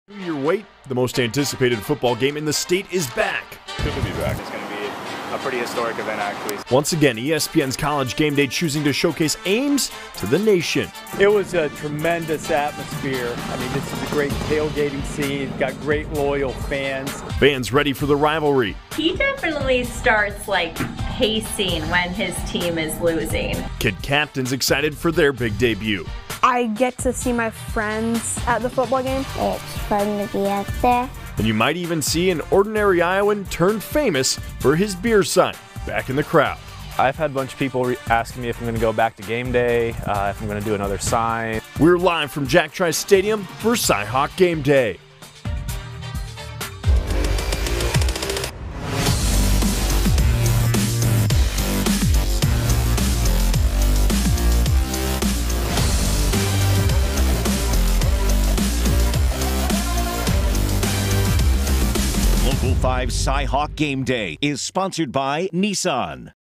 Your wait, the most anticipated football game in the state is back. Good to be back. It's going to be a pretty historic event, actually. Once again, ESPN's College Game Day choosing to showcase Ames to the nation. It was a tremendous atmosphere. I mean, this is a great tailgating scene. Got great loyal fans. Fans ready for the rivalry. He definitely starts like pacing when his team is losing. Kid captains excited for their big debut. I get to see my friends at the football game. It's fun to be out there. And you might even see an ordinary Iowan turned famous for his beer sign back in the crowd. I've had a bunch of people asking me if I'm going to go back to game day, if I'm going to do another sign. We're live from Jack Trice Stadium for CyHawk Gameday. Local 5 CyHawk Game Day is sponsored by Nissan.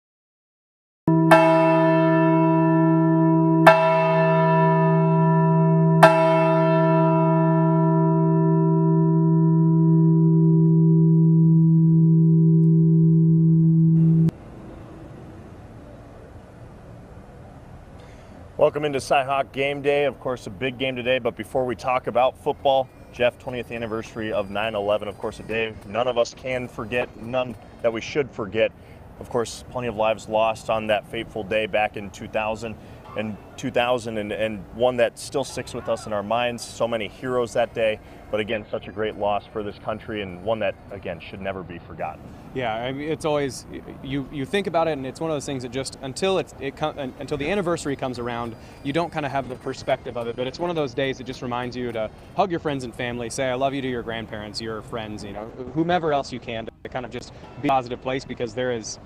Welcome into CyHawk Game Day. Of course, a big game today, but before we talk about football, Jeff, 20th anniversary of 9/11, of course, a day none of us can forget, none that we should forget. Of course, plenty of lives lost on that fateful day back in 2000 and one that still sticks with us in our minds. So many heroes that day, but again, such a great loss for this country and one that, again, should never be forgotten. Yeah, I mean, it's always, you think about it, and it's one of those things that just, until the anniversary comes around, you don't kind of have the perspective of it, but it's one of those days that just reminds you to hug your friends and family, say I love you to your grandparents, your friends, you know, whomever else you can, to kind of just be a positive place, because there is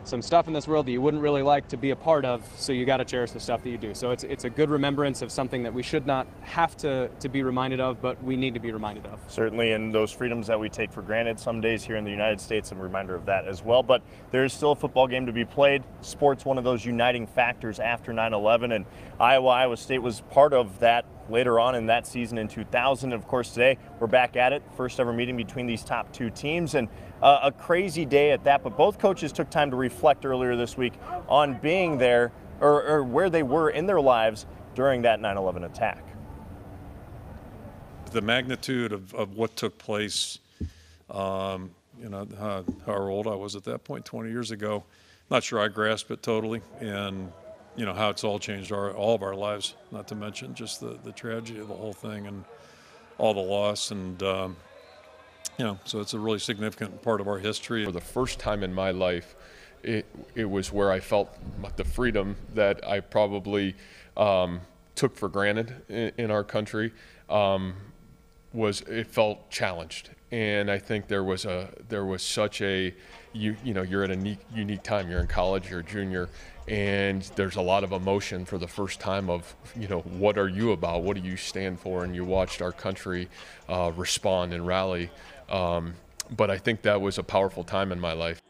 some stuff in this world that you wouldn't really like to be a part of, so you got to cherish the stuff that you do. So it's a good remembrance of something that we should not have to be reminded of, but we need to be reminded of. Certainly, and those freedoms that we take for granted some days here in the United States, a reminder of that as well. But there is still a football game to be played. Sports, one of those uniting factors after 9/11, and Iowa State was part of that later on in that season in 2000. And of course, today we're back at it. First ever meeting between these top two teams, and a crazy day at that. But both coaches took time to reflect earlier this week on being there or where they were in their lives during that 9/11 attack. The magnitude of what took place, you know, how old I was at that point, 20 years ago. Not sure I grasped it totally, and you know how it's all changed all of our lives. Not to mention just the tragedy of the whole thing and all the loss, and you know, so it's a really significant part of our history. For the first time in my life, it was where I felt the freedom that I probably took for granted in our country. It felt challenged, and I think there was such a you know, you're at a unique time. You're in college, you're a junior, and there's a lot of emotion for the first time of, you know, what are you about? What do you stand for? And you watched our country respond and rally. But I think that was a powerful time in my life.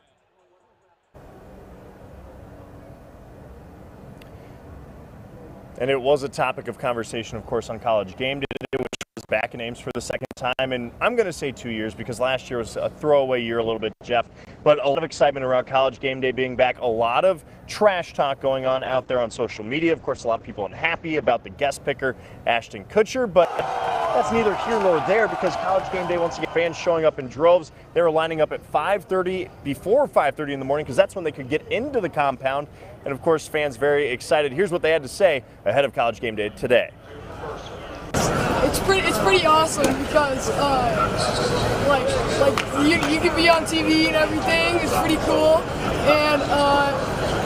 And it was a topic of conversation, of course, on College Game Day, which was back in Ames for the second time. And I'm going to say 2 years because last year was a throwaway year a little bit, Jeff. But a lot of excitement around College Game Day being back. A lot of trash talk going on out there on social media. Of course, a lot of people unhappy about the guest picker, Ashton Kutcher. But that's neither here nor there because College Game Day, once again, fans showing up in droves. They were lining up at 5:30, before 5:30 in the morning, because that's when they could get into the compound. And of course, fans very excited. Here's what they had to say ahead of College Game Day today. It's pretty awesome because like you can be on TV and everything. It's pretty cool. And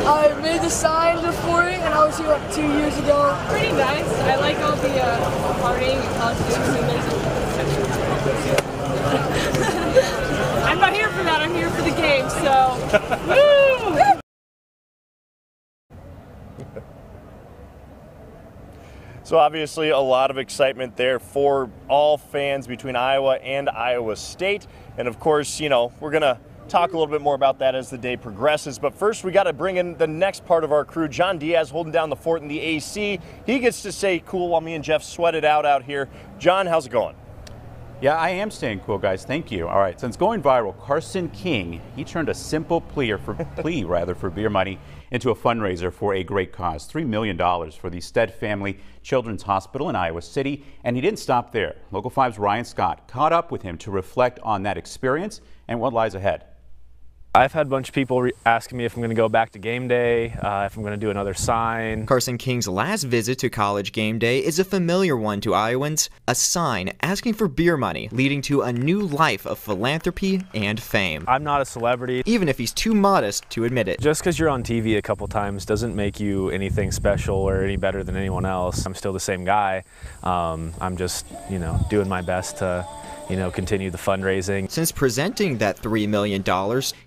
I made the sign for it, and I was here like 2 years ago. Pretty nice. I like all the partying and college games. I'm not here for that. I'm here for the game. So, woo! So obviously a lot of excitement there for all fans between Iowa and Iowa State. And of course, you know, we're going to talk a little bit more about that as the day progresses. But first, we got to bring in the next part of our crew. John Diaz holding down the fort in the AC. He gets to say cool while me and Jeff sweat it out here. John, how's it going? Yeah, I am staying cool, guys. Thank you. All right, since going viral, Carson King, he turned a simple plea for beer money into a fundraiser for a great cause, $3 million for the Stead Family Children's Hospital in Iowa City. And he didn't stop there. Local 5's Ryan Scott caught up with him to reflect on that experience and what lies ahead. I've had a bunch of people asking me if I'm going to go back to game day, if I'm going to do another sign. Carson King's last visit to College Game Day is a familiar one to Iowans, a sign asking for beer money, leading to a new life of philanthropy and fame. I'm not a celebrity. Even if he's too modest to admit it. Just because you're on TV a couple times doesn't make you anything special or any better than anyone else. I'm still the same guy. I'm just, doing my best to continue the fundraising. Since presenting that $3 million,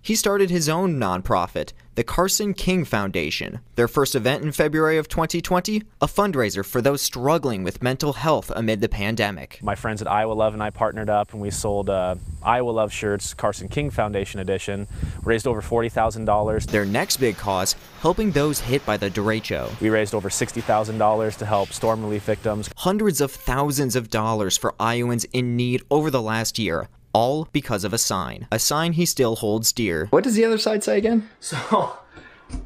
he started his own nonprofit, the Carson King Foundation. Their first event in February of 2020, a fundraiser for those struggling with mental health amid the pandemic. My friends at Iowa Love and I partnered up and we sold Iowa Love shirts, Carson King Foundation edition, raised over $40,000. Their next big cause, helping those hit by the derecho. We raised over $60,000 to help storm relief victims. Hundreds of thousands of dollars for Iowans in need over the last year. All because of a sign he still holds dear. What does the other side say again? So,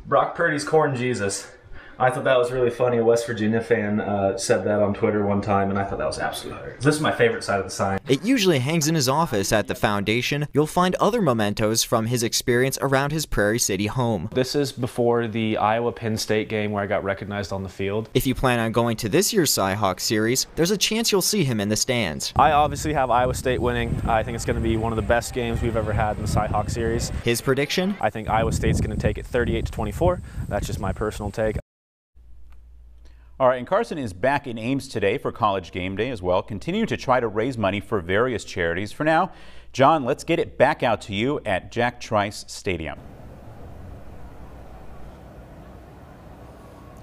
Brock Purdy's Corn Jesus. I thought that was really funny. A West Virginia fan said that on Twitter one time, and I thought that was absolutely hilarious. This is my favorite side of the sign. It usually hangs in his office at the foundation. You'll find other mementos from his experience around his Prairie City home. This is before the Iowa-Penn State game where I got recognized on the field. If you plan on going to this year's CyHawk series, there's a chance you'll see him in the stands. I obviously have Iowa State winning. I think it's going to be one of the best games we've ever had in the CyHawk series. His prediction? I think Iowa State's going to take it 38-24. That's just my personal take. All right, and Carson is back in Ames today for College Game Day as well, continuing to try to raise money for various charities. For now, John, let's get it back out to you at Jack Trice Stadium.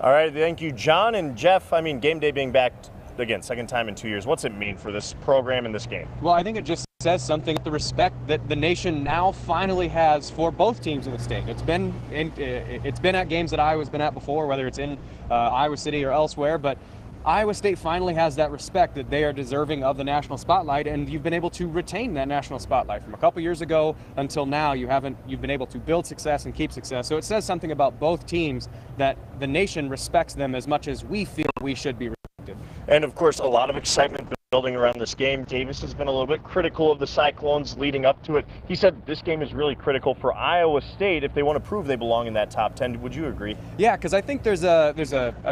All right, thank you, John. And Jeff, Game Day being back, again, second time in 2 years. What's it mean for this program and this game? Well, I think it just says something, the respect that the nation now finally has for both teams in the state. It's been at games that Iowa's been at before, whether it's in Iowa City or elsewhere, but Iowa State finally has that respect that they are deserving of the national spotlight, and you've been able to retain that national spotlight from a couple years ago until now. You've been able to build success and keep success. So it says something about both teams that the nation respects them as much as we feel we should be respected. And of course, a lot of excitement building around this game. Davis has been a little bit critical of the Cyclones leading up to it. He said this game is really critical for Iowa State if they want to prove they belong in that top 10. Would you agree? Yeah, because I think there's a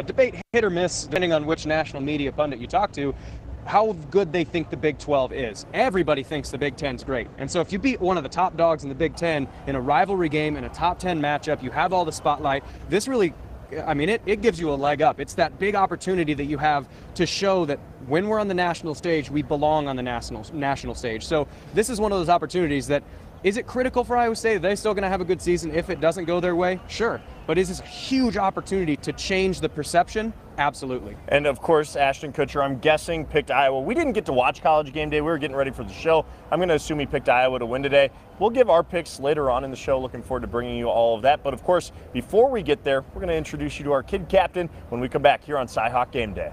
debate, hit or miss, depending on which national media pundit you talk to, how good they think the Big 12 is. Everybody thinks the Big 10 is great. And so if you beat one of the top dogs in the Big 10 in a rivalry game, in a top 10 matchup, you have all the spotlight. This really, it gives you a leg up. It's that big opportunity that you have to show that when we're on the national stage, we belong on the national stage. So this is one of those opportunities that, is it critical for Iowa State? Are they still going to have a good season if it doesn't go their way? Sure. But is this a huge opportunity to change the perception? Absolutely. And of course, Ashton Kutcher, I'm guessing, picked Iowa. We didn't get to watch College Game Day. We were getting ready for the show. I'm going to assume he picked Iowa to win today. We'll give our picks later on in the show. Looking forward to bringing you all of that. But of course, before we get there, we're going to introduce you to our kid captain when we come back here on CyHawk Game Day.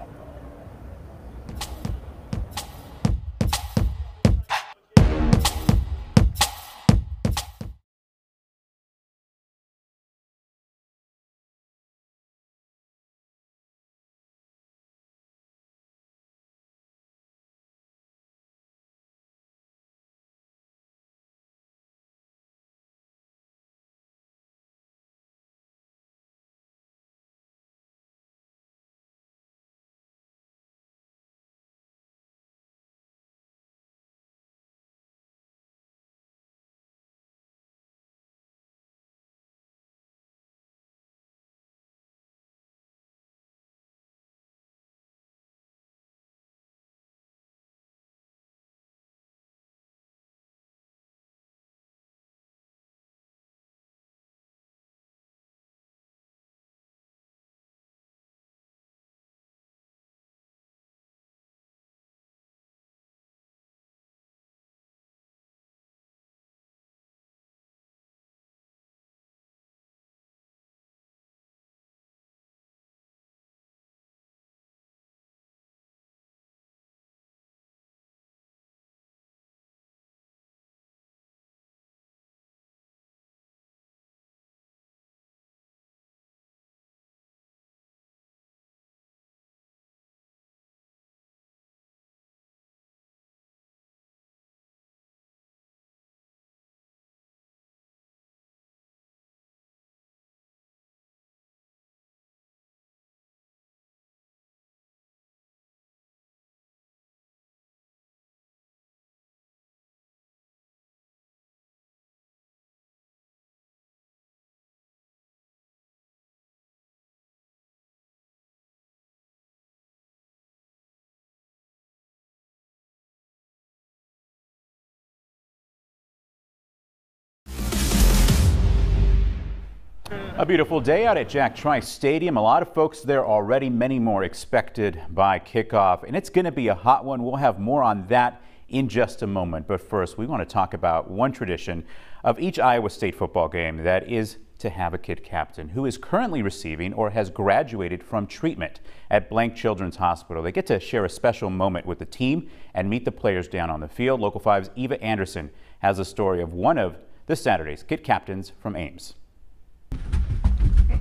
A beautiful day out at Jack Trice Stadium. A lot of folks there already, many more expected by kickoff, and it's going to be a hot one. We'll have more on that in just a moment. But first, we want to talk about one tradition of each Iowa State football game, that is to have a kid captain who is currently receiving or has graduated from treatment at Blank Children's Hospital. They get to share a special moment with the team and meet the players down on the field. Local 5's Eva Anderson has a story of one of this Saturday's kid captains from Ames.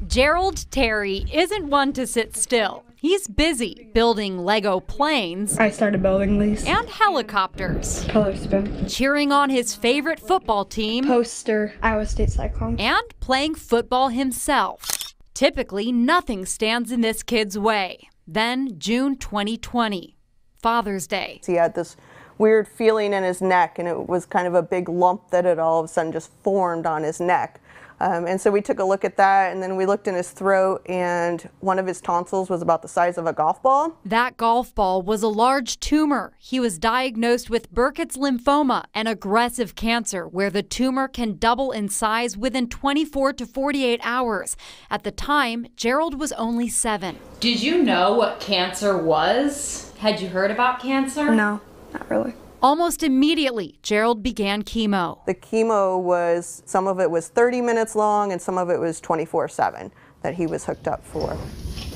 Gerald Terry isn't one to sit still. He's busy building Lego planes. I started building these. And helicopters. Color spin. Cheering on his favorite football team. Poster, Iowa State Cyclones. And playing football himself. Typically, nothing stands in this kid's way. Then, June 2020, Father's Day. He had this weird feeling in his neck, and it was kind of a big lump that had all of a sudden just formed on his neck. And so we took a look at that, and then we looked in his throat, and one of his tonsils was about the size of a golf ball. That golf ball was a large tumor. He was diagnosed with Burkitt's lymphoma, an aggressive cancer where the tumor can double in size within 24 to 48 hours. At the time, Gerald was only 7. Did you know what cancer was? Had you heard about cancer? No, not really. Almost immediately, Gerald began chemo. The chemo was, some of it was 30 minutes long and some of it was 24/7 that he was hooked up for.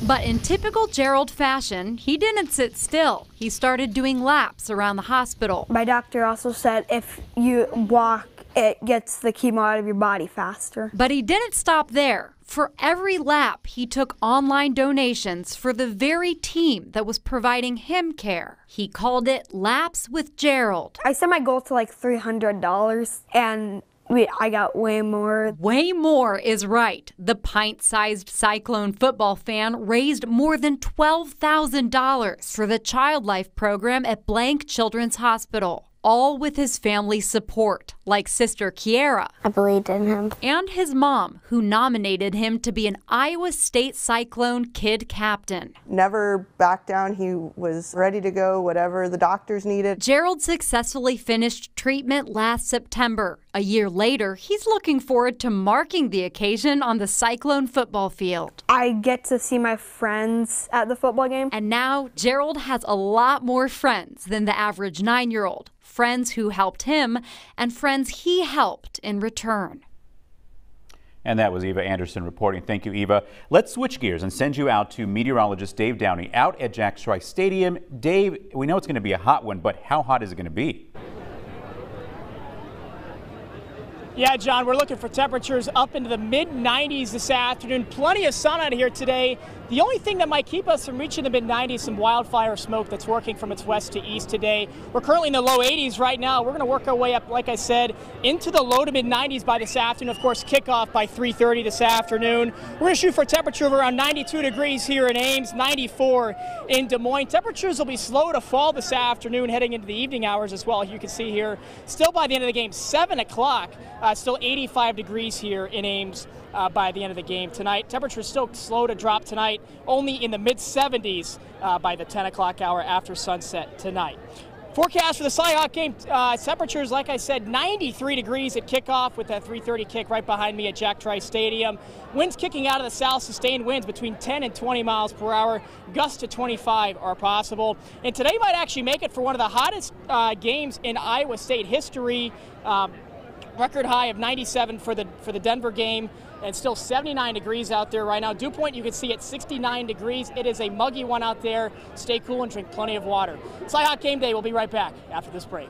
But in typical Gerald fashion, he didn't sit still. He started doing laps around the hospital. My doctor also said if you walk, it gets the chemo out of your body faster. But he didn't stop there. For every lap, he took online donations for the very team that was providing him care. He called it Laps with Gerald. I set my goal to like $300, and I got way more. Way more is right. The pint-sized Cyclone football fan raised more than $12,000 for the Child Life program at Blank Children's Hospital. All with his family's support, like sister Kiera. I believed in him. And his mom, who nominated him to be an Iowa State Cyclone kid captain. Never backed down. He was ready to go, whatever the doctors needed. Gerald successfully finished treatment last September. A year later, he's looking forward to marking the occasion on the Cyclone football field. I get to see my friends at the football game. And now, Gerald has a lot more friends than the average 9-year-old. Friends who helped him and friends he helped in return. And that was Eva Anderson reporting. Thank you, Eva. Let's switch gears and send you out to meteorologist Dave Downey out at Jack Trice Stadium. Dave, we know it's going to be a hot one, but how hot is it going to be? Yeah, John, we're looking for temperatures up into the mid-90s this afternoon. Plenty of sun out here today. The only thing that might keep us from reaching the mid-90s, some wildfire smoke that's working from its west to east today. We're currently in the low 80s right now. We're going to work our way up, like I said, into the low to mid-90s by this afternoon. Of course, kickoff by 3:30 this afternoon. We're going to shoot for a temperature of around 92 degrees here in Ames, 94 in Des Moines. Temperatures will be slow to fall this afternoon, heading into the evening hours as well. You can see here, still by the end of the game, 7 o'clock, still 85 degrees here in Ames. By the end of the game tonight. Temperatures still slow to drop tonight, only in the mid-70s by the 10 o'clock hour after sunset tonight. Forecast for the CyHawk game, temperatures, like I said, 93 degrees at kickoff with that 3:30 kick right behind me at Jack Trice Stadium. Winds kicking out of the south, sustained winds between 10 and 20 miles per hour. Gusts to 25 are possible. And today might actually make it for one of the hottest games in Iowa State history. Record high of 97 for the Denver game, and still 79 degrees out there right now. Dew point you can see at 69 degrees. It is a muggy one out there. Stay cool and drink plenty of water. CyHawk Game Day. We'll be right back after this break.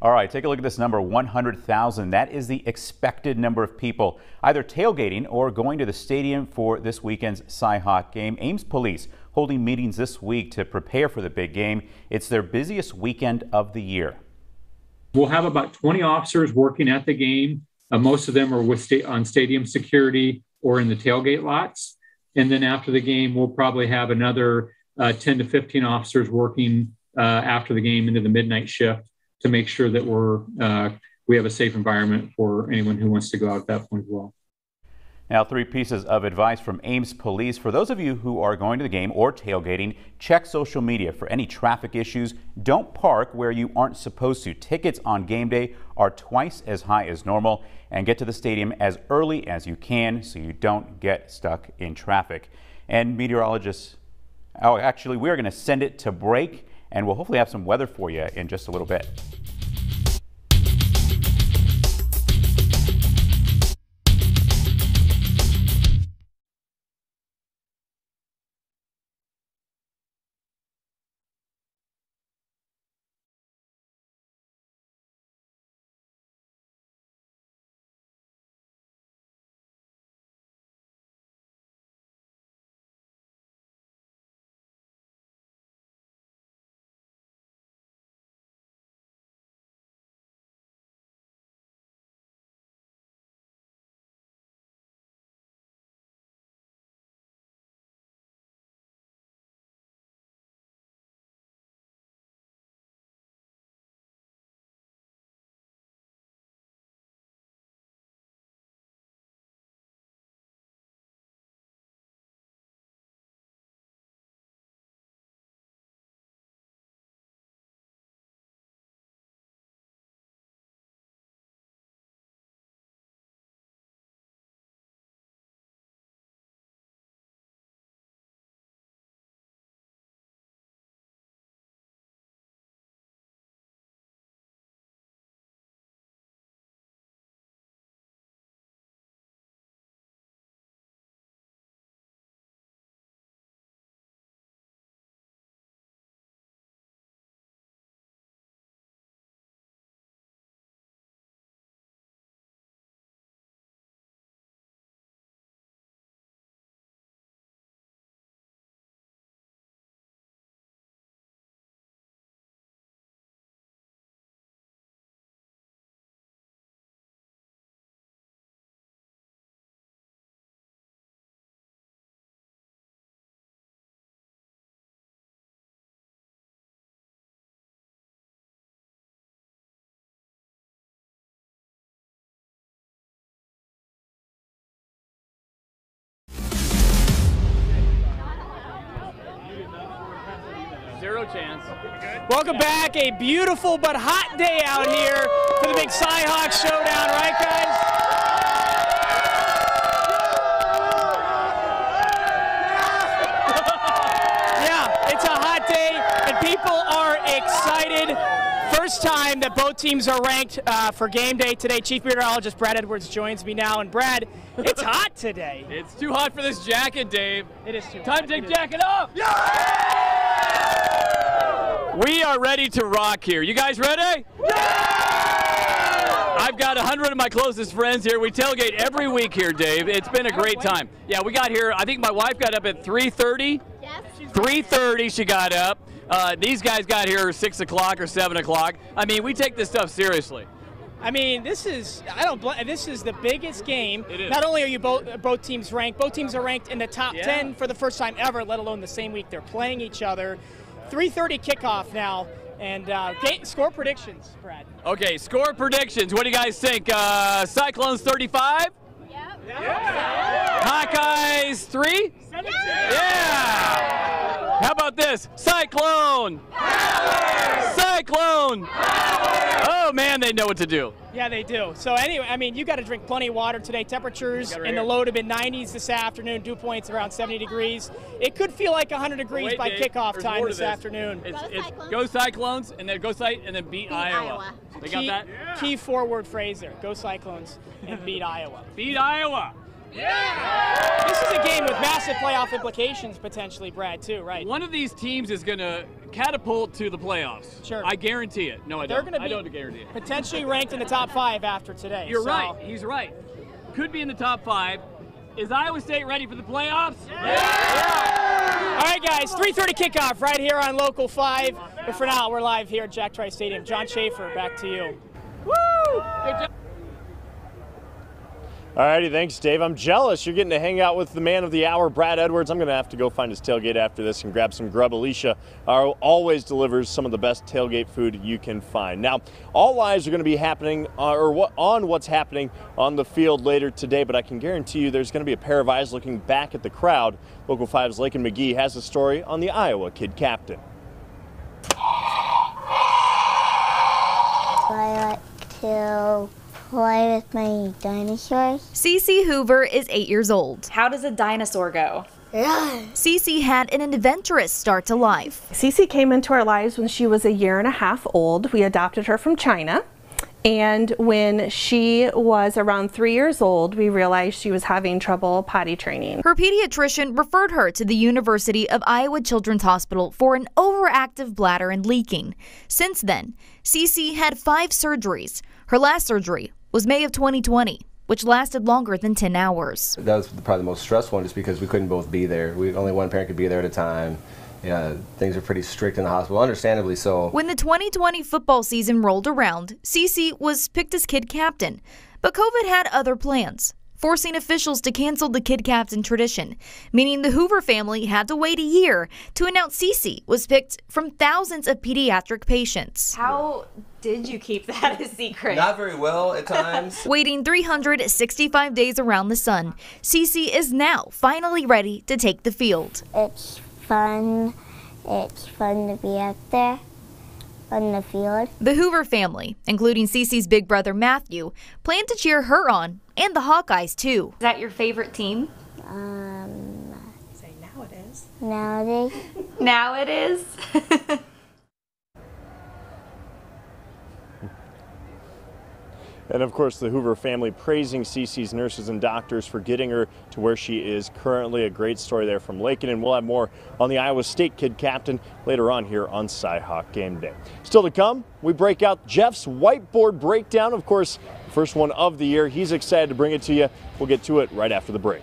All right, take a look at this number, 100,000. That is the expected number of people either tailgating or going to the stadium for this weekend's CyHawk game. Ames Police holding meetings this week to prepare for the big game. It's their busiest weekend of the year. We'll have about 20 officers working at the game. Most of them are on stadium security or in the tailgate lots. And then after the game, we'll probably have another 10 to 15 officers working after the game into the midnight shift to make sure that we have a safe environment for anyone who wants to go out at that point as well. Now, 3 pieces of advice from Ames Police. For those of you who are going to the game or tailgating, check social media for any traffic issues. Don't park where you aren't supposed to. Tickets on game day are twice as high as normal, and get to the stadium as early as you can so you don't get stuck in traffic. And meteorologists, actually, we're going to send it to break, and we'll hopefully have some weather for you in just a little bit. Zero chance. Welcome back. A beautiful but hot day out here for the big CyHawk showdown, right, guys? Yeah, it's a hot day, and people are excited. First time that both teams are ranked for game day today. Chief Meteorologist Brad Edwards joins me now. And Brad, it's hot today. It's too hot for this jacket, Dave. It is too hot. Time to take jacket off. We are ready to rock here. You guys ready? I've got 100 of my closest friends here. We tailgate every week here, Dave. It's been a great time. Yeah, we got here, I think my wife got up at 3:30. Yes. 3:30 she got up. These guys got here 6 o'clock or 7 o'clock. I mean, we take this stuff seriously. I mean, this is the biggest game. It is. Not only are you both teams ranked, both teams are ranked in the top 10 for the first time ever, let alone the same week they're playing each other. 3:30 kickoff now, and score predictions, Brad. Okay, score predictions. What do you guys think? Cyclones 35? Yep. Yeah. Hawkeyes 3? 17. Yeah. How about this? Cyclone! Power! Cyclone! Power! Oh man, they know what to do. Yeah, they do. So anyway, I mean, you got to drink plenty of water today. Temperatures in the low to mid-90s this afternoon. Dew points around 70 degrees. It could feel like 100 degrees by kickoff time this afternoon. It's go Cyclones, and then go and then beat Iowa. They got that? Key forward phrase there. Go Cyclones and beat Iowa. Beat Iowa. This is a game with massive playoff implications potentially, Brad, too, right? One of these teams is going to catapult to the playoffs. Sure. I guarantee it. No, I They're don't. going to I be don't guarantee it. potentially ranked in the top 5 after today. You're so. right. He's right. Could be in the top 5. Is Iowa State ready for the playoffs? All right, guys, 3:30 kickoff right here on Local 5. But for now, we're live here at Jack Trice Stadium. Jon Schaeffer, back to you. Woo! Good job. All righty, thanks, Dave. I'm jealous. You're getting to hang out with the man of the hour, Brad Edwards. I'm going to have to go find his tailgate after this and grab some grub. Alicia always delivers some of the best tailgate food you can find. Now, all eyes are going to be happening on what's happening on the field later today, but I can guarantee you there's going to be a pair of eyes looking back at the crowd. Local 5's Lakin McGee has a story on the Iowa kid captain. I like to play with my dinosaurs. Cece Hoover is 8 years old. How does a dinosaur go? Cece had an adventurous start to life. Cece came into our lives when she was 1.5 years old. We adopted her from China. And when she was around 3 years old, we realized she was having trouble potty training. Her pediatrician referred her to the University of Iowa Children's Hospital for an overactive bladder and leaking. Since then, Cece had 5 surgeries. Her last surgery was May of 2020, which lasted longer than 10 hours. That was probably the most stressful one just because we couldn't both be there. Only one parent could be there at a time. Yeah, things are pretty strict in the hospital, understandably so. When the 2020 football season rolled around, Cece was picked as kid captain. But COVID had other plans, forcing officials to cancel the kid captain tradition, meaning the Hoover family had to wait a year to announce Cece was picked from thousands of pediatric patients. How did you keep that a secret? Not very well at times. Waiting 365 days around the sun, Cece is now finally ready to take the field. It's fun. It's fun to be out there on the field. The Hoover family, including Cece's big brother Matthew, plan to cheer her on, and the Hawkeyes too. Is that your favorite team? Say now it is. Now it is. Now it is. And of course, the Hoover family praising Cece's nurses and doctors for getting her to where she is currently. A great story there from Lakin, and we'll have more on the Iowa State kid captain later on here on CyHawk Gameday. Still to come, we break out Jeff's whiteboard breakdown. Of course, the first one of the year. He's excited to bring it to you. We'll get to it right after the break.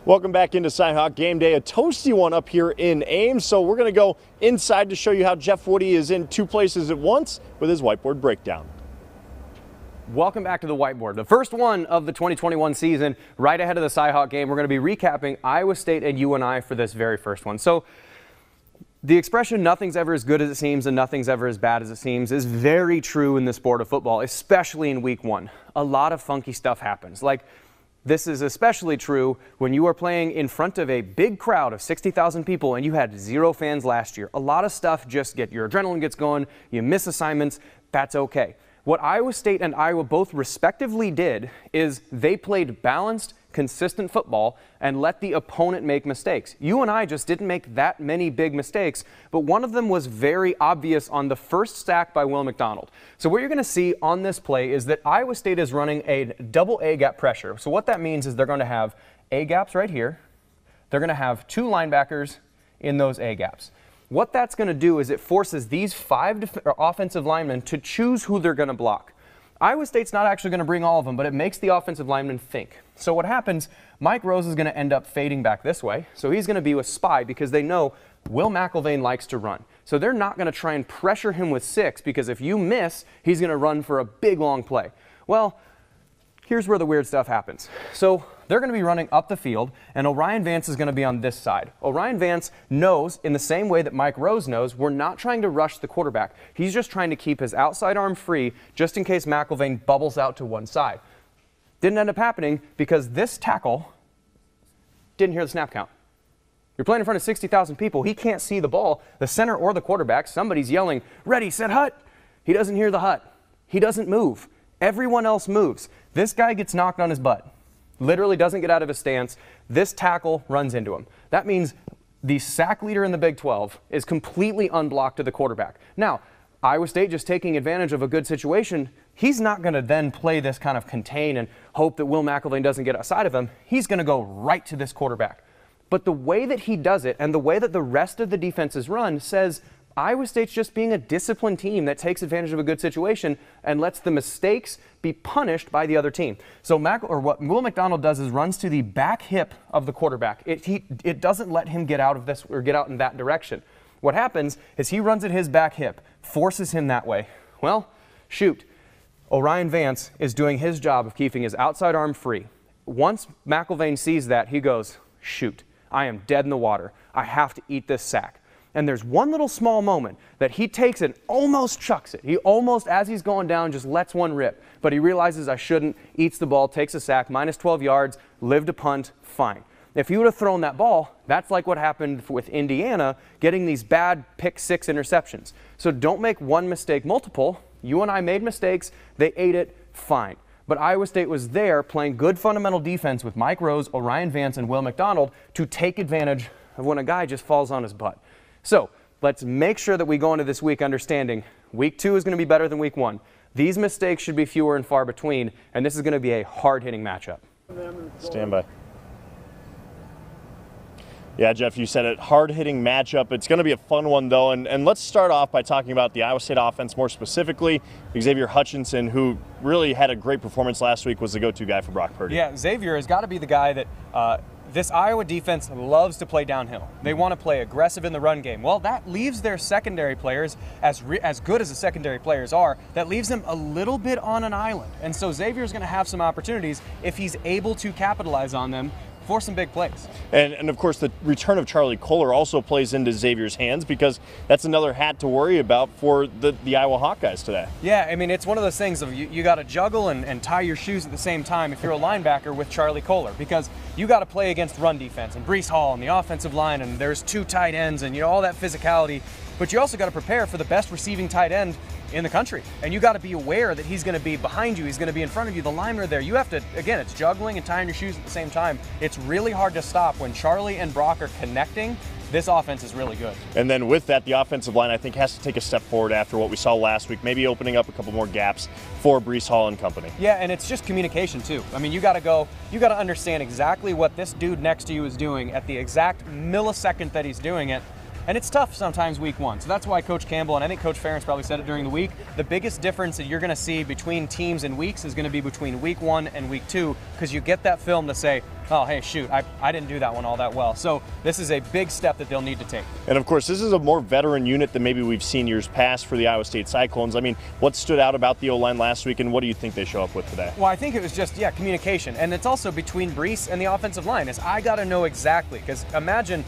Welcome back into CyHawk Gameday, a toasty one up here in Ames. So we're going to go inside to show you how Jeff Woody is in two places at once with his Whiteboard Breakdown. Welcome back to the Whiteboard, the first one of the 2021 season, right ahead of the CyHawk game. We're going to be recapping Iowa State and UNI for this very first one. So the expression nothing's ever as good as it seems and nothing's ever as bad as it seems is very true in the sport of football, especially in week one. A lot of funky stuff happens. Like, this is especially true when you are playing in front of a big crowd of 60,000 people and you had 0 fans last year. A lot of stuff just your adrenaline gets going, you miss assignments, that's okay. What Iowa State and Iowa both respectively did is they played balanced, consistent football and let the opponent make mistakes. UNI just didn't make that many big mistakes, but one of them was very obvious on the first sack by Will McDonald. So what you're going to see on this play is that Iowa State is running a double A-gap pressure. So what that means is they're going to have A-gaps right here. They're going to have 2 linebackers in those A-gaps. What that's going to do is it forces these 5 offensive linemen to choose who they're going to block. Iowa State's not actually going to bring all of them, but it makes the offensive linemen think. So what happens, Mike Rose is going to end up fading back this way. So he's going to be a spy because they know Will McElvain likes to run. So they're not going to try and pressure him with 6 because if you miss, he's going to run for a big long play. Well, here's where the weird stuff happens. So they're going to be running up the field, and Orion Vance is going to be on this side. Orion Vance knows, in the same way that Mike Rose knows, we're not trying to rush the quarterback. He's just trying to keep his outside arm free just in case McElvain bubbles out to one side. Didn't end up happening because this tackle didn't hear the snap count. You're playing in front of 60,000 people. He can't see the ball, the center or the quarterback. Somebody's yelling, "Ready, set, hut." He doesn't hear the hut. He doesn't move. Everyone else moves. This guy gets knocked on his butt. Literally doesn't get out of his stance. This tackle runs into him. That means the sack leader in the Big 12 is completely unblocked to the quarterback. Now, Iowa State just taking advantage of a good situation, he's not going to then play this kind of contain and hope that Will McElvain doesn't get outside of him. He's going to go right to this quarterback. But the way that he does it and the way that the rest of the defense is run says Iowa State's just being a disciplined team that takes advantage of a good situation and lets the mistakes be punished by the other team. So what Will McDonald does is runs to the back hip of the quarterback. It doesn't let him get out of this or get out in that direction. What happens is he runs at his back hip, forces him that way. Well, shoot. Orion Vance is doing his job of keeping his outside arm free. Once McElvain sees that, he goes, "Shoot, I am dead in the water. I have to eat this sack." And there's one little small moment that he takes and almost chucks it. He almost, as he's going down, just lets one rip. But he realizes I shouldn't, eats the ball, takes a sack, minus 12 yards, lived a punt, fine. If he would have thrown that ball, that's like what happened with Indiana, getting these bad pick 6 interceptions. So don't make one mistake multiple. You and I made mistakes. They ate it, fine. But Iowa State was there playing good fundamental defense with Mike Rose, Orion Vance, and Will McDonald to take advantage of when a guy just falls on his butt. So let's make sure that we go into this week understanding week 2 is going to be better than week 1. These mistakes should be fewer and far between, and this is going to be a hard-hitting matchup. Stand by. Yeah, Jeff, you said it, hard-hitting matchup. It's going to be a fun one, though, and let's start off by talking about the Iowa State offense more specifically. Xavier Hutchinson, who really had a great performance last week, was the go-to guy for Brock Purdy. Yeah, Xavier has got to be the guy that this Iowa defense loves to play downhill. They want to play aggressive in the run game. Well, that leaves their secondary players, as good as the secondary players are, that leaves them a little bit on an island. And so Xavier's going to have some opportunities if he's able to capitalize on them for some big plays. And of course, the return of Charlie Kohler also plays into Xavier's hands because that's another hat to worry about for the Iowa Hawkeyes today. Yeah, I mean, it's one of those things of you got to juggle and tie your shoes at the same time if you're a linebacker with Charlie Kohler, because you got to play against run defense and Breece Hall on the offensive line, and there's 2 tight ends and all that physicality, but you also got to prepare for the best receiving tight end in the country. And you got to be aware that he's going to be behind you, he's going to be in front of you, the linemen are there. You have to, again, it's juggling and tying your shoes at the same time. It's really hard to stop when Charlie and Brock are connecting. This offense is really good. And then with that, the offensive line, I think, has to take a step forward after what we saw last week, maybe opening up a couple more gaps for Breece Hall and company. Yeah, and it's just communication too. I mean, you got to understand exactly what this dude next to you is doing at the exact millisecond that he's doing it. And it's tough sometimes week one. So that's why Coach Campbell, and I think Coach Ferentz probably said it during the week, the biggest difference that you're going to see between teams and weeks is going to be between week 1 and week 2, because you get that film to say, oh, hey, shoot, I didn't do that one all that well. So this is a big step that they'll need to take. And of course, this is a more veteran unit than maybe we've seen years past for the Iowa State Cyclones. I mean, what stood out about the O-line last week, and what do you think they show up with today? Well, I think it was just, communication. And it's also between Brees and the offensive line, is I got to know exactly, because imagine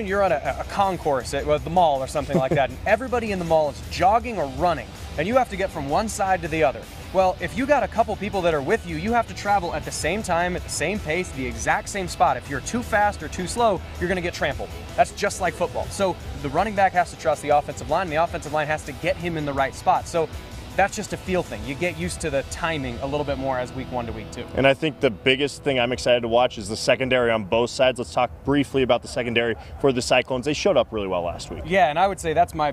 you're on a concourse at the mall or something like that, and everybody in the mall is jogging or running, and you have to get from one side to the other. Well, if you got a couple people that are with you, you have to travel at the same time, at the same pace, the exact same spot. If you're too fast or too slow, you're going to get trampled. That's just like football. So the running back has to trust the offensive line, and the offensive line has to get him in the right spot. So that's just a feel thing. You get used to the timing a little bit more as week 1 to week 2. And I think the biggest thing I'm excited to watch is the secondary on both sides. Let's talk briefly about the secondary for the Cyclones. They showed up really well last week. Yeah, and I would say that's my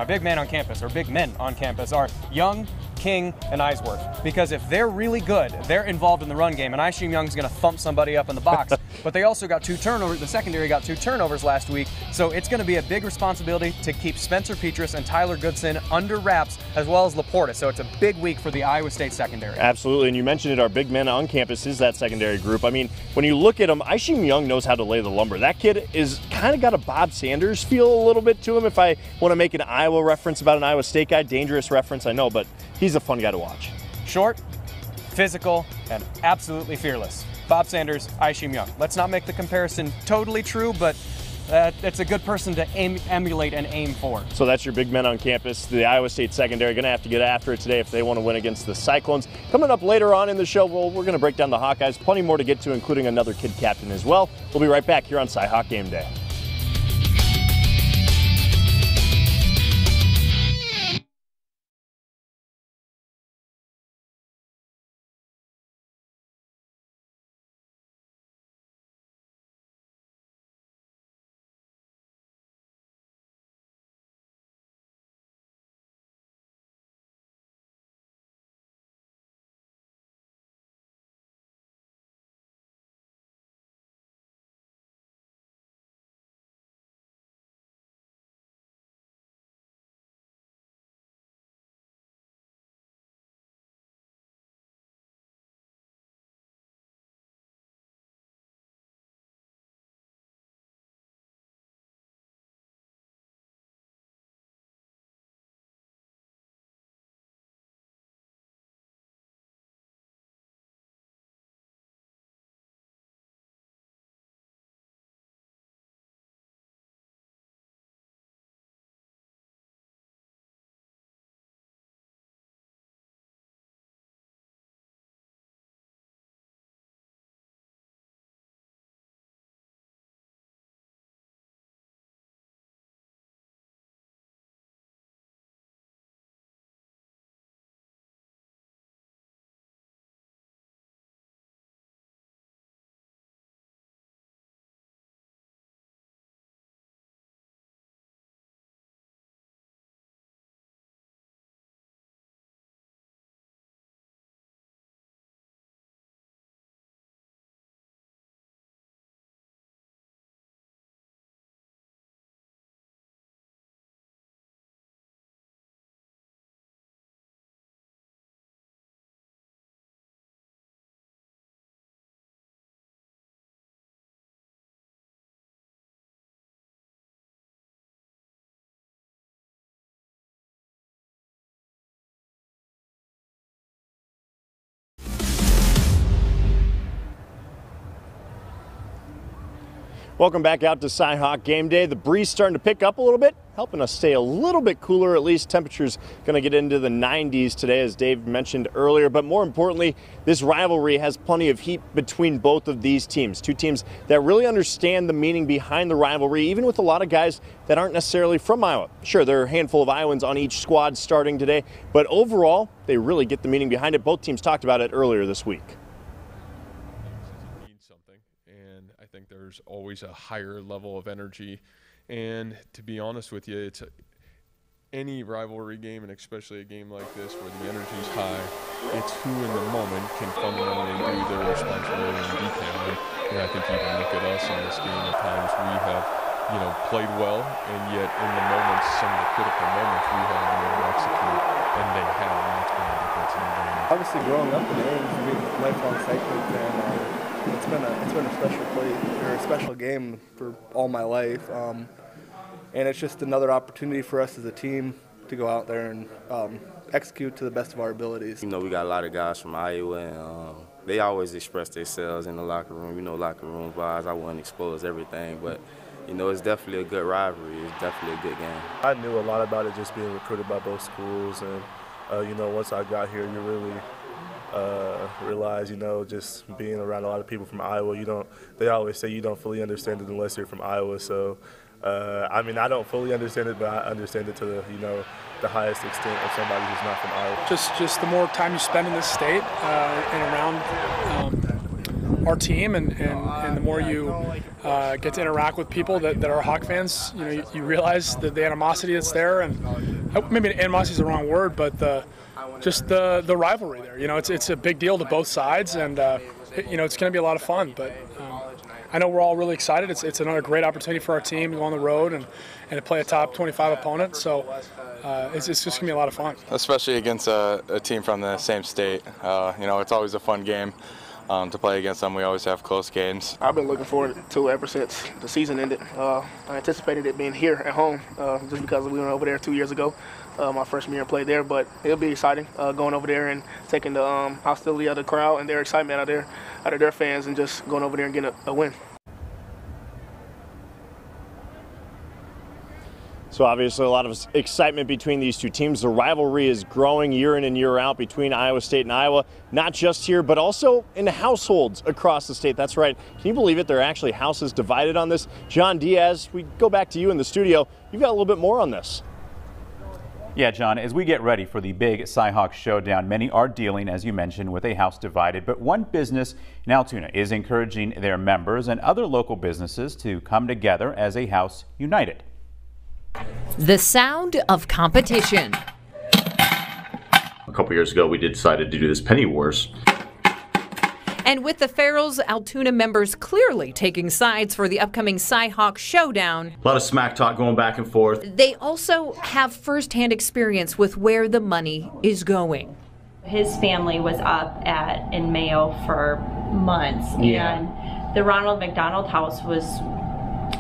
big man on campus, or big men on campus, are Young, King, and Eisworth. Because if they're really good, they're involved in the run game, and I assume Young's going to thump somebody up in the box. But they also got 2 turnovers. The secondary got 2 turnovers last week. So it's going to be a big responsibility to keep Spencer Petrus and Tyler Goodson under wraps, as well as Laporta. So it's a big week for the Iowa State secondary. Absolutely, and you mentioned it, our big men on campus is that secondary group. I mean, when you look at him, Aisheem Young knows how to lay the lumber. That kid is kind of got a Bob Sanders feel a little bit to him. If I want to make an Iowa reference about an Iowa State guy, dangerous reference, I know, but he's a fun guy to watch. Short, physical, and absolutely fearless. Bob Sanders, Aisheem Young. Let's not make the comparison totally true, but it's a good person to emulate and aim for. So that's your big men on campus. The Iowa State secondary going to have to get after it today if they want to win against the Cyclones. Coming up later on in the show, we're going to break down the Hawkeyes. Plenty more to get to, including another kid captain as well. We'll be right back here on CyHawk Game Day. Welcome back out to CyHawk Game Day. The breeze starting to pick up a little bit, helping us stay a little bit cooler. At least temperatures going to get into the 90s today, as Dave mentioned earlier. But more importantly, this rivalry has plenty of heat between both of these teams. Two teams that really understand the meaning behind the rivalry, even with a lot of guys that aren't necessarily from Iowa. Sure, there are a handful of Iowans on each squad starting today, but overall, they really get the meaning behind it. Both teams talked about it earlier this week. I think there's always a higher level of energy, and to be honest with you, it's any rivalry game, and especially a game like this where the energy's high, it's who in the moment can fundamentally do their responsibility in detail. And I think you can look at us in this game at times. We have played well, and yet in the moments, some of the critical moments, we haven't been able to execute, and they have, and that's been the difference in the game. Obviously, growing up in Ames, being a lifelong Cyclone fan, it's been a special play or a special game for all my life, and it's just another opportunity for us as a team to go out there and execute to the best of our abilities. We got a lot of guys from Iowa, and they always express themselves in the locker room. Locker room wise, I wouldn't expose everything, but it's definitely a good rivalry. It's definitely a good game. I knew a lot about it just being recruited by both schools, and once I got here, you really realize, just being around a lot of people from Iowa, they always say you don't fully understand it unless you're from Iowa. So, I don't fully understand it, but I understand it to the highest extent of somebody who's not from Iowa. Just the more time you spend in this state and around our team, and the more you get to interact with people that are Hawk fans, you realize that the animosity that's there, and maybe animosity is the wrong word, but the rivalry there. It's a big deal to both sides, and it's going to be a lot of fun. But I know we're all really excited. It's another great opportunity for our team to go on the road and to play a top 25 opponent. So it's just going to be a lot of fun. Especially against a team from the same state. It's always a fun game to play against them. We always have close games. I've been looking forward to it ever since the season ended. I anticipated it being here at home just because we went over there 2 years ago. My freshman year and played there, but it'll be exciting going over there and taking the hostility of the crowd and their excitement out of their fans, and just going over there and getting a win. So obviously a lot of excitement between these two teams. The rivalry is growing year in and year out between Iowa State and Iowa, not just here, but also in households across the state. That's right. Can you believe it? There are actually houses divided on this. John Diaz, we go back to you in the studio. You've got a little bit more on this. Yeah, John, as we get ready for the big CyHawk showdown, many are dealing, as you mentioned, with a house divided. But one business in Altoona is encouraging their members and other local businesses to come together as a house united. The sound of competition. A couple years ago, we decided to do this penny wars. And with the Farrell's Altoona members clearly taking sides for the upcoming CyHawk showdown, A lot of smack talk going back and forth. they also have firsthand experience with where the money is going. His family was up in Mayo for months, and the Ronald McDonald House was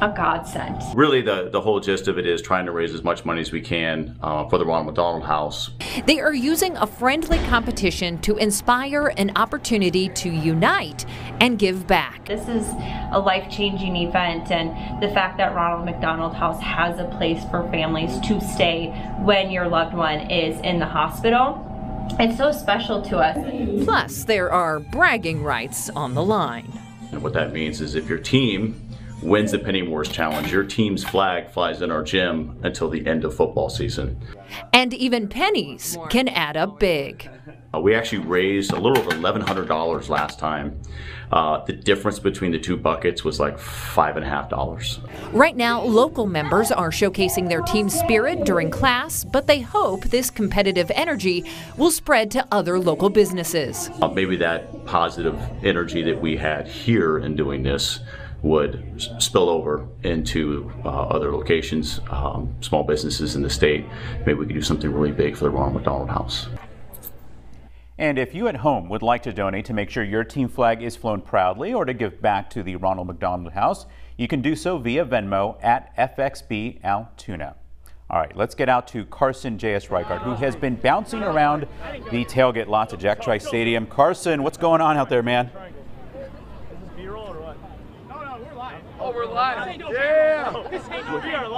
a godsend. Really, the whole gist of it is trying to raise as much money as we can for the Ronald McDonald House. They are using a friendly competition to inspire an opportunity to unite and give back. This is a life-changing event, and the fact that Ronald McDonald House has a place for families to stay when your loved one is in the hospital, it's so special to us. Plus, there are bragging rights on the line. And what that means is if your team wins the Penny Wars Challenge, your team's flag flies in our gym until the end of football season. And even pennies can add up big. We actually raised a little over $1,100 last time. The difference between the two buckets was like $5.50. Right now, local members are showcasing their team spirit during class, but they hope this competitive energy will spread to other local businesses. Maybe that positive energy that we had here in doing this would spill over into other locations, small businesses in the state. Maybe we could do something really big for the Ronald McDonald House. And if you at home would like to donate to make sure your team flag is flown proudly or to give back to the Ronald McDonald House, you can do so via Venmo at FXB Altoona. All right, let's get out to Carson J.S. Reichard, who has been bouncing around the tailgate lots at Jack Trice Stadium. Carson, what's going on out there, man? Oh, we're live. Yeah.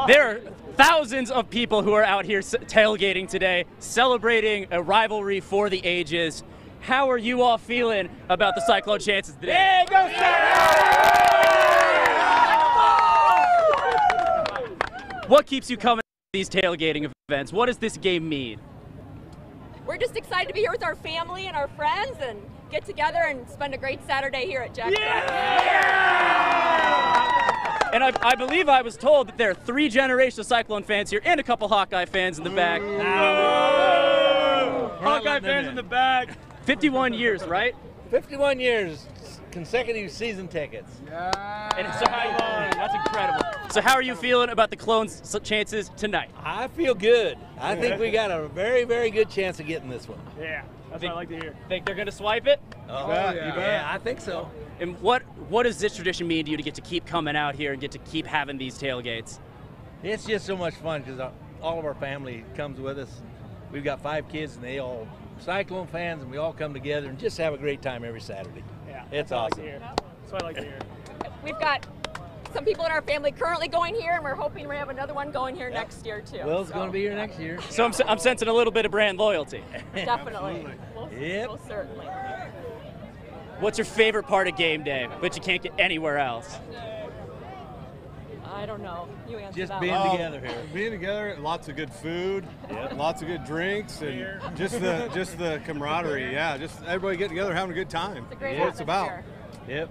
There are thousands of people who are out here tailgating today, celebrating a rivalry for the ages. How are you all feeling about the Cyclone chances today? Yeah, go Sept! What keeps you coming to these tailgating events? What does this game mean? We're just excited to be here with our family and our friends and get together and spend a great Saturday here at Jack Trice. And I believe I was told that there are 3 generations of Cyclone fans here and a couple Hawkeye fans in the back. Hawkeye fans in the back. 51 years, right? 51 years. consecutive season tickets. And so that's incredible. So how are you feeling about the Clones' chances tonight? I feel good. I think we got a very, very good chance of getting this one. Yeah, that's what I like to hear. Think they're going to swipe it? Oh, yeah, I think so. And what does this tradition mean to you to get to keep coming out here and get to keep having these tailgates? It's just so much fun because all of our family comes with us. We've got 5 kids and they all Cyclone fans, and we all come together and just have a great time every Saturday. Yeah, it's awesome. That's what I like to hear. We've got some people in our family currently going here, and we're hoping we have another one going here next year too. Well, it's going to be here next year. So I'm sensing a little bit of brand loyalty. Definitely. Most certainly. What's your favorite part of game day, but you can't get anywhere else? I don't know. You answer just that being one. together here. Being together, lots of good food, lots of good drinks, and just the camaraderie. Yeah, just everybody getting together, having a good time. It's a great That's what it's about. atmosphere. Yep.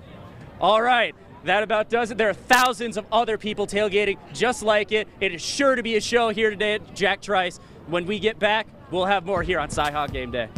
All right. That about does it. There are thousands of other people tailgating just like it. It is sure to be a show here today at Jack Trice. When we get back, we'll have more here on CyHawk Gameday.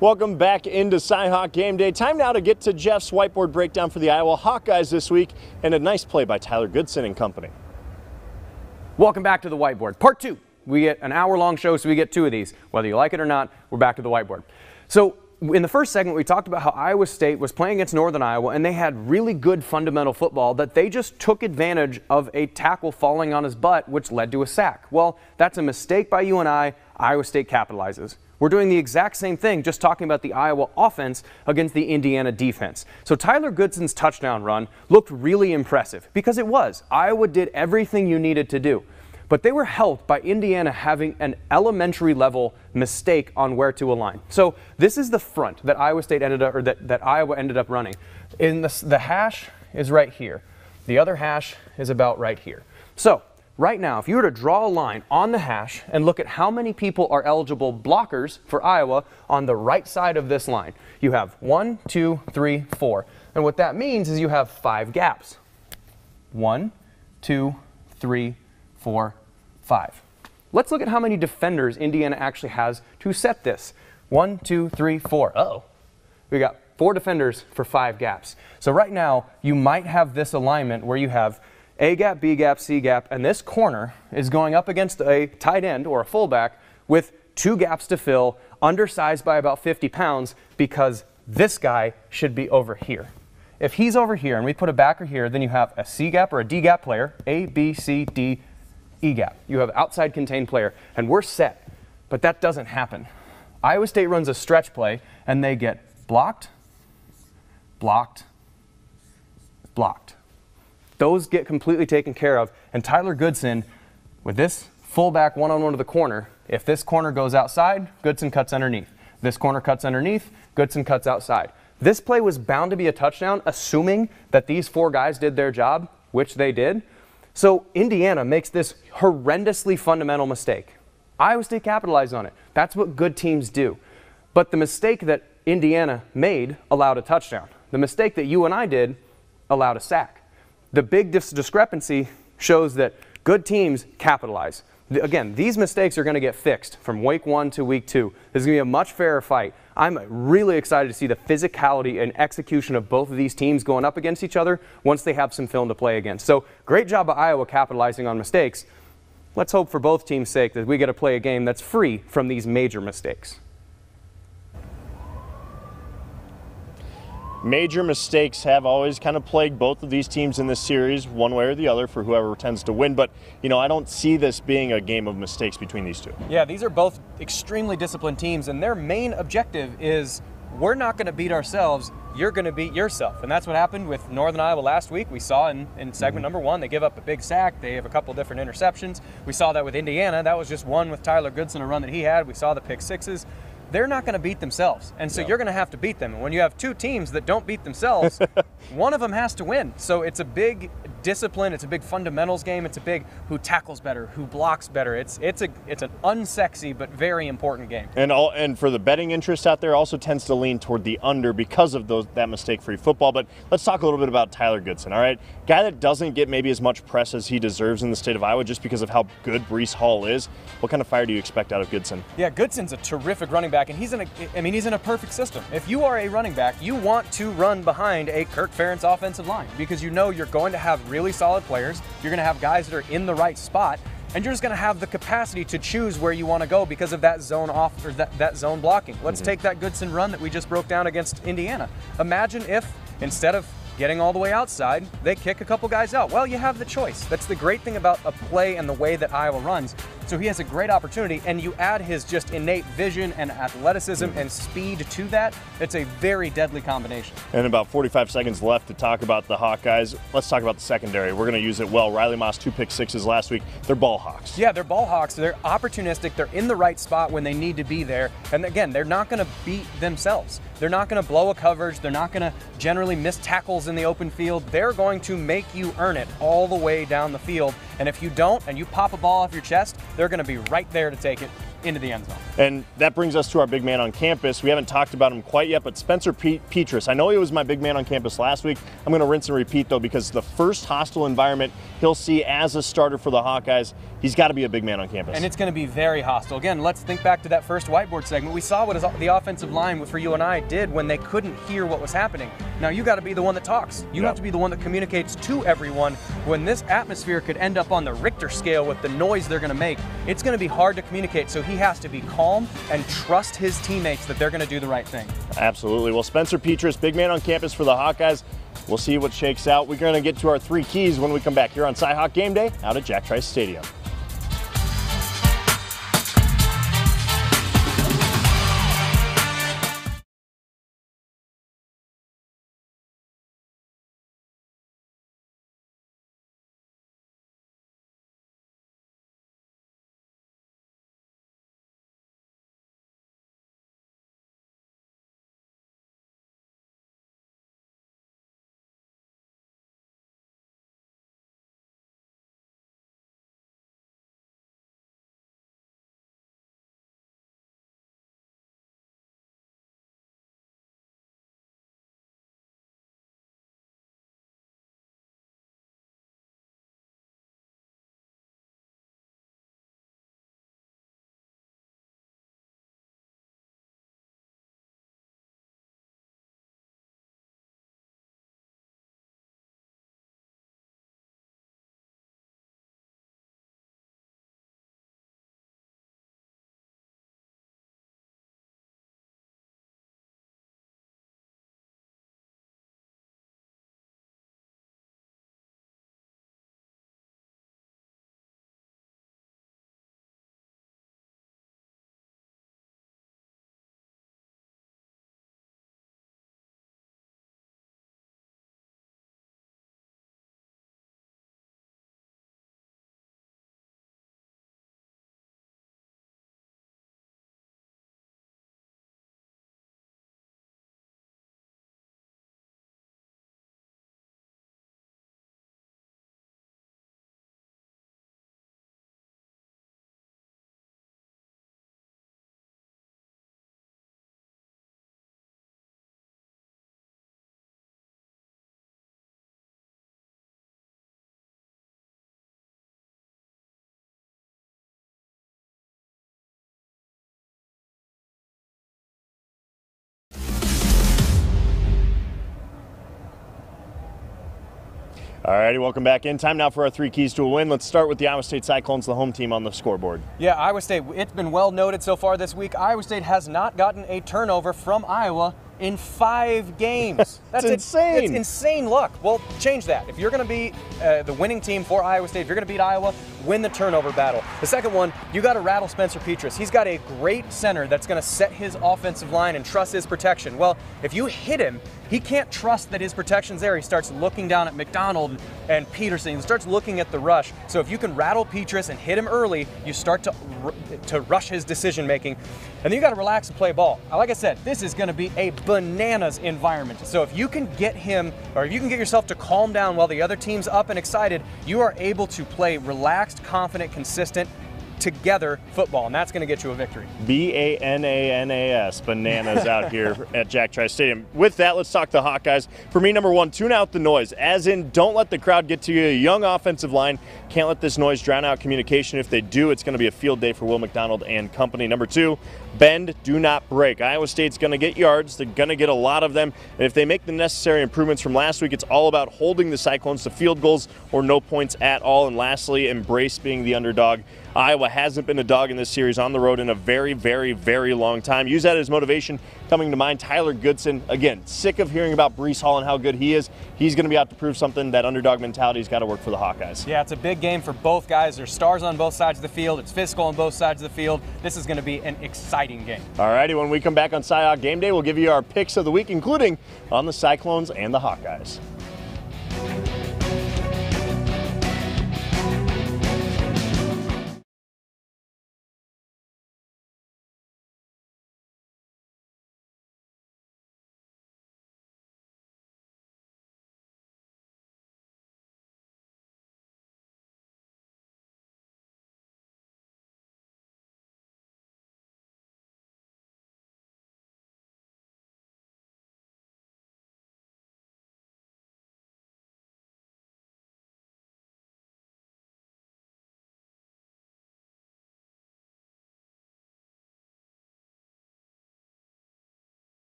Welcome back into CyHawk Game Day. Time now to get to Jeff's whiteboard breakdown for the Iowa Hawkeyes this week, and a nice play by Tyler Goodson and company. Welcome back to the whiteboard. Part 2. We get an hour-long show, so we get 2 of these. Whether you like it or not, we're back to the whiteboard. So in the first segment, we talked about how Iowa State was playing against Northern Iowa, and they had really good fundamental football that they just took advantage of a tackle falling on his butt, which led to a sack. Well, that's a mistake by UNI. Iowa State capitalizes. We're doing the exact same thing, just talking about the Iowa offense against the Indiana defense. So Tyler Goodson's touchdown run looked really impressive because it was. Iowa did everything you needed to do. But they were helped by Indiana having an elementary level mistake on where to align. So this is the front that Iowa State ended up, or that Iowa ended up running. In the hash is right here. The other hash is about right here. So right now, if you were to draw a line on the hash and look at how many people are eligible blockers for Iowa on the right side of this line, you have 1, 2, 3, 4. And what that means is you have 5 gaps. 1, 2, 3, 4, 5. Let's look at how many defenders Indiana actually has to set this. 1, 2, 3, 4. Uh-oh. We got 4 defenders for 5 gaps. So right now, you might have this alignment where you have A gap, B gap, C gap, and this corner is going up against a tight end or a fullback with 2 gaps to fill, undersized by about 50 pounds, because this guy should be over here. if he's over here and we put a backer here, then you have a C gap or a D gap player, A, B, C, D, E gap. You have outside contained player, and we're set. But that doesn't happen. Iowa State runs a stretch play, and they get blocked, blocked, blocked. Those get completely taken care of, and Tyler Goodson, with this fullback one-on-one to the corner, if this corner goes outside, Goodson cuts underneath. This corner cuts underneath, Goodson cuts outside. This play was bound to be a touchdown, assuming that these 4 guys did their job, which they did. So Indiana makes this horrendously fundamental mistake. Iowa State capitalized on it. That's what good teams do. But the mistake that Indiana made allowed a touchdown. The mistake that you and I did allowed a sack. The big discrepancy shows that good teams capitalize. Again, these mistakes are going to get fixed from week 1 to week 2. This is going to be a much fairer fight. I'm really excited to see the physicality and execution of both of these teams going up against each other once they have some film to play against. So great job by Iowa capitalizing on mistakes. Let's hope for both teams' sake that we get to play a game that's free from these major mistakes. Major mistakes have always kind of plagued both of these teams in this series, one way or the other, for whoever tends to win. But, you know, I don't see this being a game of mistakes between these two. Yeah, these are both extremely disciplined teams, and their main objective is we're not going to beat ourselves, you're going to beat yourself. And that's what happened with Northern Iowa last week. We saw in segment number 1, they give up a big sack. They have a couple different interceptions. We saw that with Indiana. That was just one with Tyler Goodson, a run that he had. We saw the pick sixes. They're not going to beat themselves, and so you're going to have to beat them. And when you have 2 teams that don't beat themselves, one of them has to win. So it's a big discipline, it's a big fundamentals game, it's a big who tackles better, who blocks better. It's an unsexy but very important game. And for the betting interest out there, also tends to lean toward the under because of that mistake-free football. But let's talk a little bit about Tyler Goodson. All right, guy that doesn't get maybe as much press as he deserves in the state of Iowa just because of how good Breece Hall is. What kind of fire do you expect out of Goodson? Yeah, Goodson's a terrific running back. And he's in a perfect system. If you are a running back, you want to run behind a Kirk Ferentz offensive line because you know you're going to have really solid players. You're going to have guys that are in the right spot, and you're just going to have the capacity to choose where you want to go because of that zone off or that zone blocking. Let's take that Goodson run that we just broke down against Indiana. Imagine if instead of getting all the way outside, they kick a couple guys out. Well, you have the choice. That's the great thing about a play and the way that Iowa runs. So he has a great opportunity, and you add his just innate vision and athleticism and speed to that. It's a very deadly combination. And about 45 seconds left to talk about the Hawkeyes. Let's talk about the secondary. We're going to use it well. Riley Moss, 2 pick sixes last week. They're ball hawks. Yeah, they're ball hawks. They're opportunistic. They're in the right spot when they need to be there. And again, they're not going to beat themselves. They're not going to blow a coverage. They're not going to generally miss tackles in the open field. They're going to make you earn it all the way down the field. And if you don't, and you pop a ball off your chest, they're going to be right there to take it into the end zone. And that brings us to our big man on campus. We haven't talked about him quite yet, but Spencer Petrus. I know he was my big man on campus last week. I'm going to rinse and repeat, though, because the first hostile environment he'll see as a starter for the Hawkeyes, he's got to be a big man on campus. And it's going to be very hostile. Again, let's think back to that first whiteboard segment. We saw what the offensive line for you and I did when they couldn't hear what was happening. Now, you got to be the one that talks. You have to be the one that communicates to everyone. When this atmosphere could end up on the Richter scale with the noise they're going to make, it's going to be hard to communicate. So he has to be calm and trust his teammates that they're going to do the right thing. Absolutely. Well, Spencer Petrus, big man on campus for the Hawkeyes. We'll see what shakes out. We're going to get to our 3 keys when we come back here on CyHawk Gameday out at Jack Trice Stadium. All righty, welcome back in. Time now for our 3 keys to a win. Let's start with the Iowa State Cyclones, the home team on the scoreboard. Yeah, Iowa State, it's been well noted so far this week. Iowa State has not gotten a turnover from Iowa in 5 games. That's insane. It's insane luck. Well, change that. If you're going to be the winning team for Iowa State, if you're going to beat Iowa, win the turnover battle. The second one, you got to rattle Spencer Petrus. He's got a great center that's going to set his offensive line and trust his protection. Well, if you hit him, he can't trust that his protection's there. He starts looking down at McDonald and Peterson. He starts looking at the rush. So if you can rattle Petrus and hit him early, you start to rush his decision making. And then you got to relax and play ball. Like I said, this is going to be a bananas environment. So if you can get him, or if you can get yourself to calm down while the other team's up and excited, you are able to play relaxed, confident, consistent, together football, and that's going to get you a victory. B-A-N-A-N-A-S, bananas out here at Jack Trice Stadium. With that, let's talk the Hawkeyes. For me, number 1, tune out the noise, as in don't let the crowd get to you. A young offensive line, can't let this noise drown out communication. If they do, it's going to be a field day for Will McDonald and company. Number 2, bend, do not break. Iowa State's going to get yards. They're going to get a lot of them. And if they make the necessary improvements from last week, it's all about holding the Cyclones to field goals or no points at all. And lastly, embrace being the underdog. Iowa hasn't been a dog in this series on the road in a very, very, very long time. Use that as motivation. Coming to mind, Tyler Goodson. Again, sick of hearing about Breece Hall and how good he is. He's going to be out to prove something. That underdog mentality's got to work for the Hawkeyes. Yeah, it's a big game for both guys. There's stars on both sides of the field. It's physical on both sides of the field. This is going to be an exciting game. All righty, when we come back on CyHawk Game Day, we'll give you our picks of the week, including on the Cyclones and the Hawkeyes.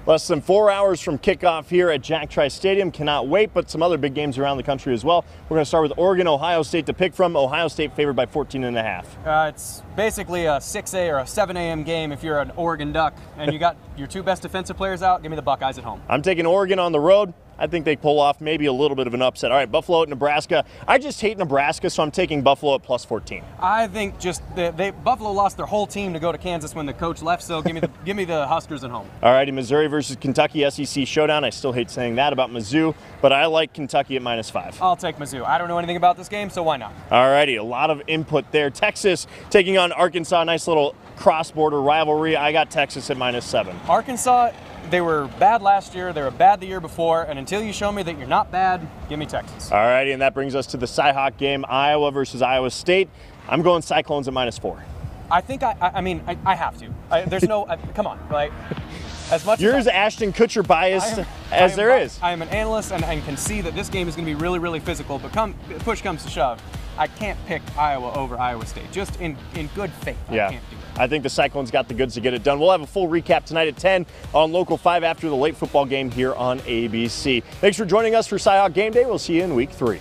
Less than 4 hours from kickoff here at Jack Trice Stadium. Cannot wait, but some other big games around the country as well. We're going to start with Oregon, Ohio State to pick from. Ohio State favored by 14.5. It's basically a 6 a or a 7 a.m. game if you're an Oregon Duck and you got your 2 best defensive players out. Give me the Buckeyes at home. I'm taking Oregon on the road. I think they pull off maybe a little bit of an upset. All right, Buffalo at Nebraska. I just hate Nebraska, so I'm taking Buffalo at plus 14. I think just Buffalo lost their whole team to go to Kansas when the coach left, so give me the Huskers at home. All righty, Missouri versus Kentucky SEC showdown. I still hate saying that about Mizzou, but I like Kentucky at -5. I'll take Mizzou. I don't know anything about this game, so why not? All righty, a lot of input there. Texas taking on Arkansas. Nice little cross-border rivalry. I got Texas at -7. Arkansas, they were bad last year, they were bad the year before, and until you show me that you're not bad, give me Texas. All righty, and that brings us to the CyHawk game, Iowa versus Iowa State. I'm going Cyclones at -4. I think I mean, I have to. There's no, come on, like, as much You're as Ashton Kutcher biased as there is. I am an analyst and can see that this game is going to be really, really physical, but push comes to shove. I can't pick Iowa over Iowa State. Just in good faith, Yeah. I can't do it. I think the Cyclones got the goods to get it done. We'll have a full recap tonight at 10 on Local 5 after the late football game here on ABC. Thanks for joining us for CyHawk Game Day. We'll see you in Week 3.